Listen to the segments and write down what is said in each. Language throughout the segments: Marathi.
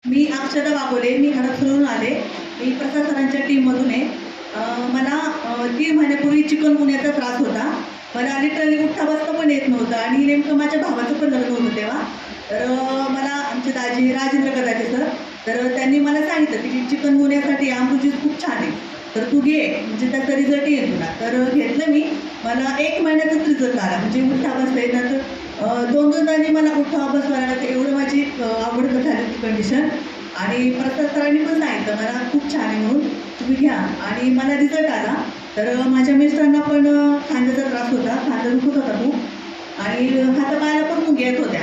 मी अक्षता वाघोले, मी हडपसरहून आले. मी प्रसाद सरांच्या टीममधून आहे. मला 3 महिन्यापूर्वी चिकनगुन्याचा त्रास होता. मला लिटरली उठता-बसता पण येत नव्हतं आणि नेमकं माझ्या भावाचं पण लग्न होतं तेव्हा. तर मला आमचे दाजी राजेंद्र कदाते सर, तर त्यांनी मला सांगितलं की चिकनगुन्यासाठी अमृत ज्यूस खूप छान आहे. तर तू घे, म्हणजे त्याचा रिझल्ट येईल तुला. तर घेतलं मी. मला 1 महिन्यातच रिझल्ट आला. म्हणजे उठता-बसता येत नंतर 2-2दांनी मला उठा-बसवायला लागलं. एवढं माझी आवडत झाली ती कंडिशन. आणि प्रसाद सरांनी पण सांगितलं मला खूप छान आहे म्हणून तुम्ही घ्या आणि मला रिझल्ट आला. तर माझ्या मिस्टरांना पण खांद्याचा त्रास होता, खांदा दुखत होता खूप आणि हातापायाला पण मुंग्या येत होत्या.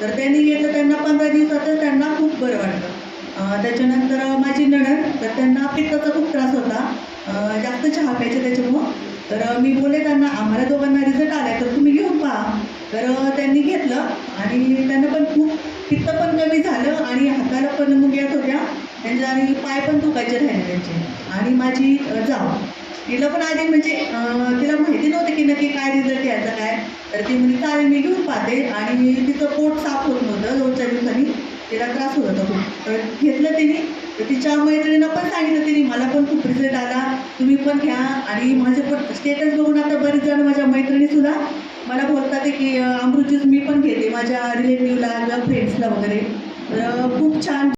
तर त्यांनी घेतलं, त्यांना 15 दिवसातच त्यांना खूप बरं वाटलं. त्याच्यानंतर माझी नणंद, तर त्यांना पित्ताचा खूप त्रास होता, जास्त चहा प्यायचे त्याच्यामुळं. तर मी बोलले त्यांना आम्हाला दोघांना रिझल्ट आला आहे तर तुम्ही घेऊन पहा. तर त्यांनी घेतलं आणि त्यांना पण खूप पित्त पण कमी झालं आणि हाताला पण मुंग्या येत होत्या त्यांच्या आणि पाय पण दुखायचे राहिले त्यांचे. आणि माझी जाऊ, तिला पण आधी म्हणजे तिला माहिती नव्हतं की नक्की काय रिझल्ट यायचा काय. तर ती म्हणे चालेल मी घेऊन पाहते आणि तिचं पोट साफ होत नव्हतं 2-4 दिवसांनी, तिला त्रास होत होता खूप. तर घेतलं तिने. तर तिच्या मैत्रिणींना पण सांगितलं तिने, मला पण खूप रिझल्ट आला, तुम्ही पण घ्या. आणि माझे पण स्टेटस बघून आता बरेच जण माझ्या मैत्रिणीसुद्धा मला बोलतात की अमृत ज्यूस मी पण घेते माझ्या रिलेटिव्हला किंवा फ्रेंड्सला वगैरे. तर खूप छान